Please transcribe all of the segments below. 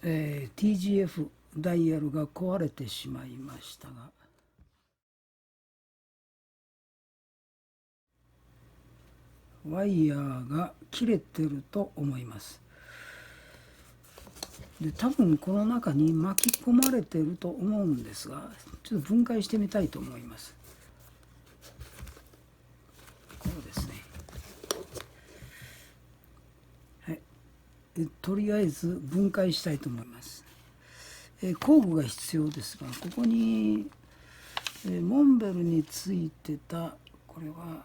TGF ダイヤルが壊れてしまいましたが、ワイヤーが切れてると思います。で、多分この中に巻き込まれてると思うんですが、ちょっと分解してみたいと思います。こうですね。はい。とりあえず分解したいと思います。工具が必要ですが、ここに、モンベルについてた、これは、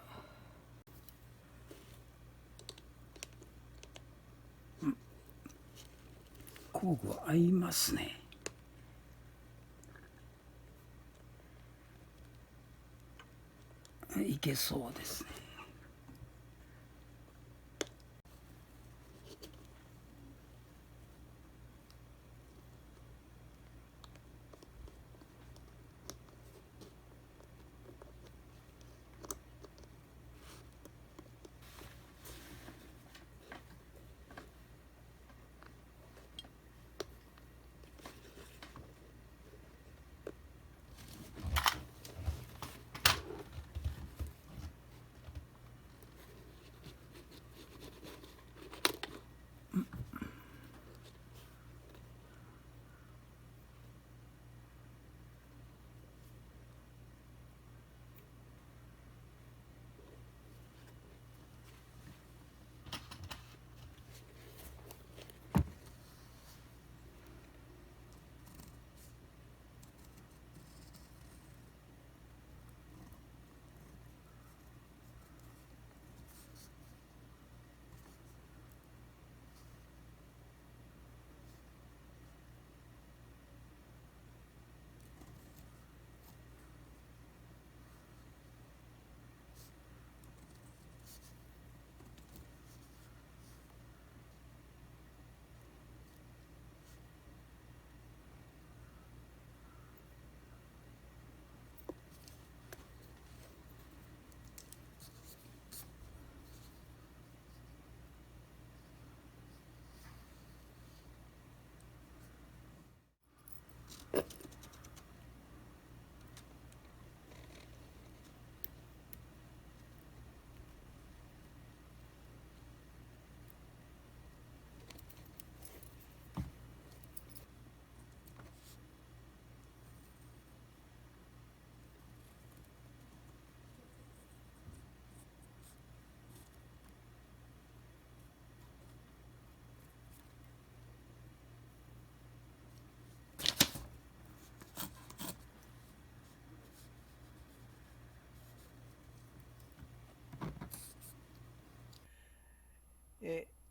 工具は合いますね。いけそうですね。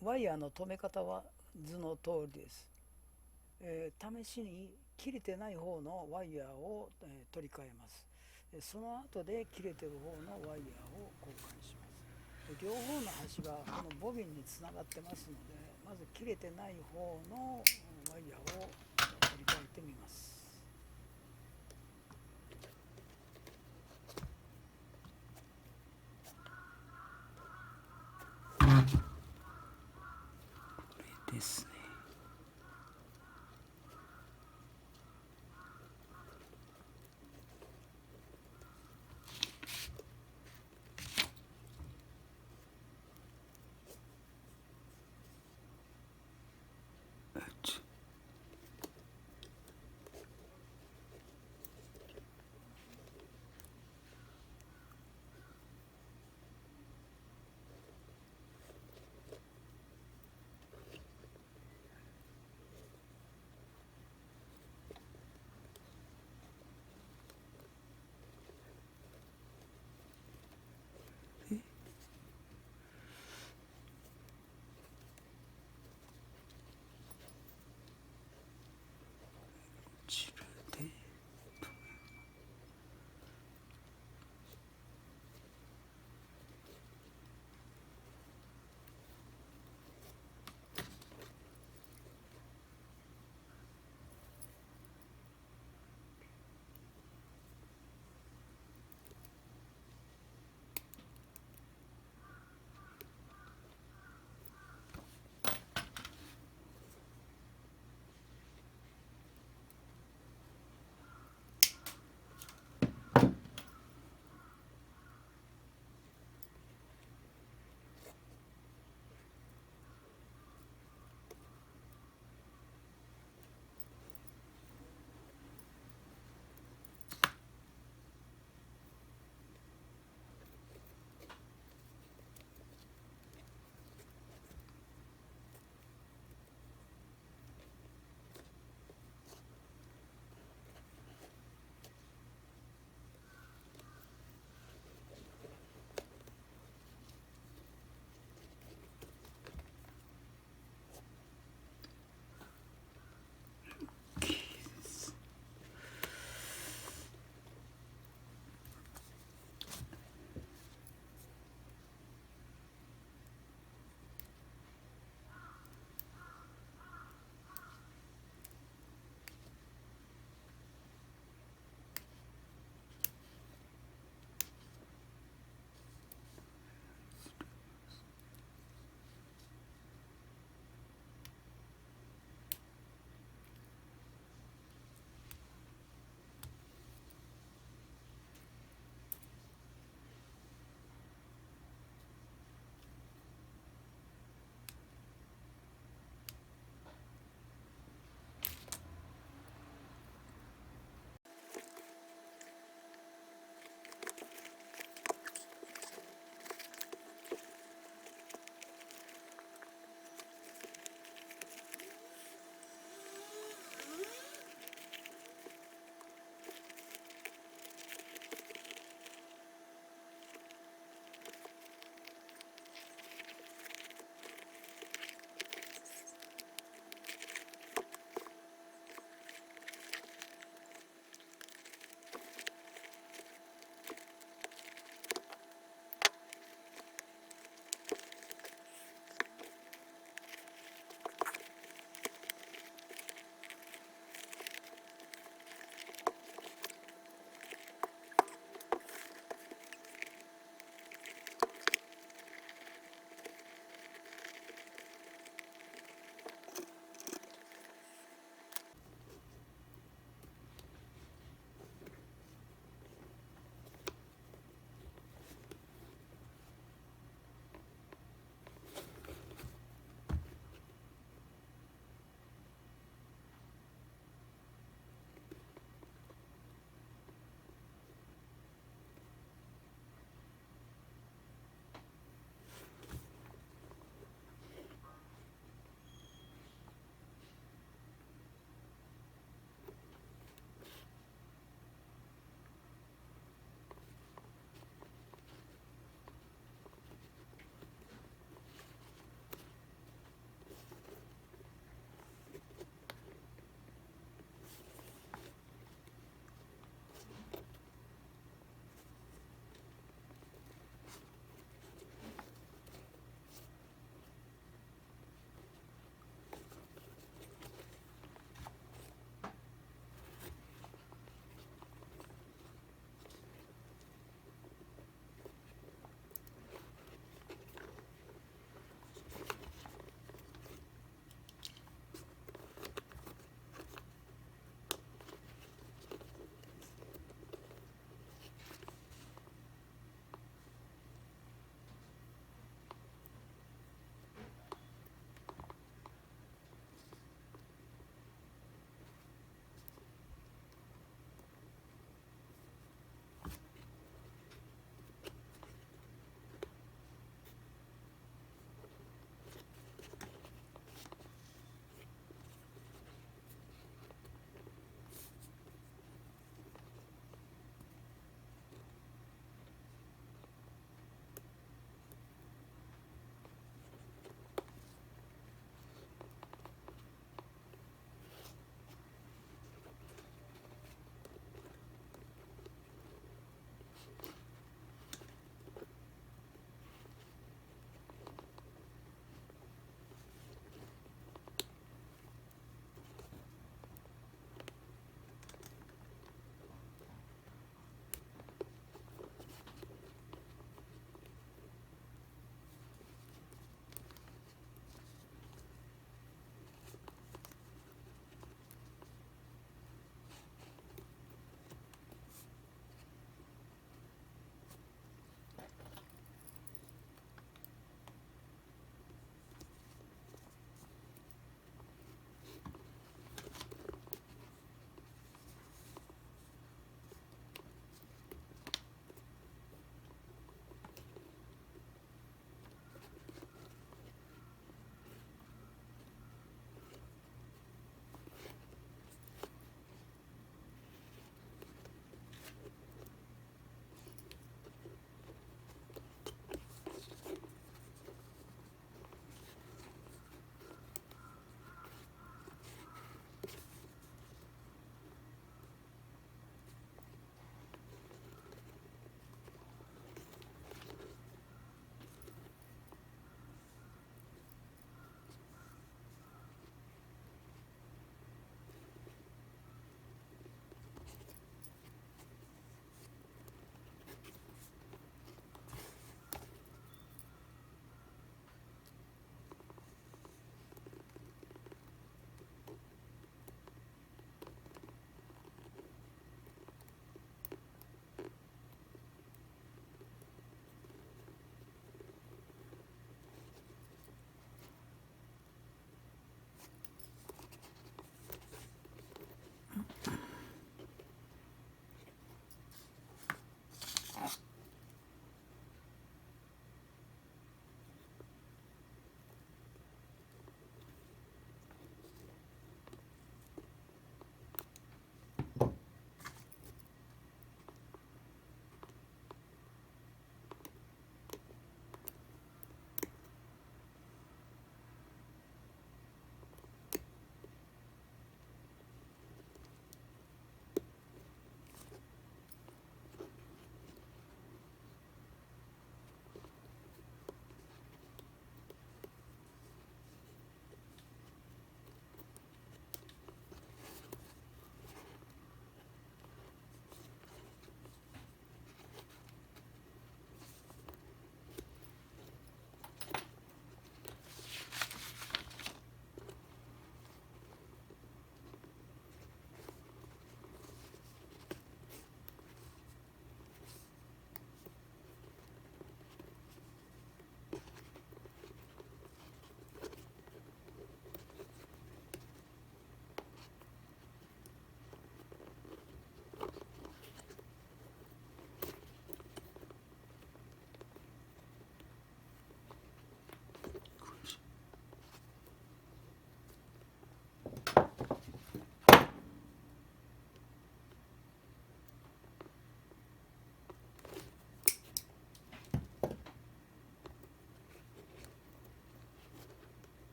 ワイヤーの留め方は図の通りです。試しに切れてない方のワイヤーを、取り替えます。その後で切れてる方のワイヤーを交換します。両方の端がこのボビンにつながってますので、まず切れてない方のワイヤーを取り替えてみます。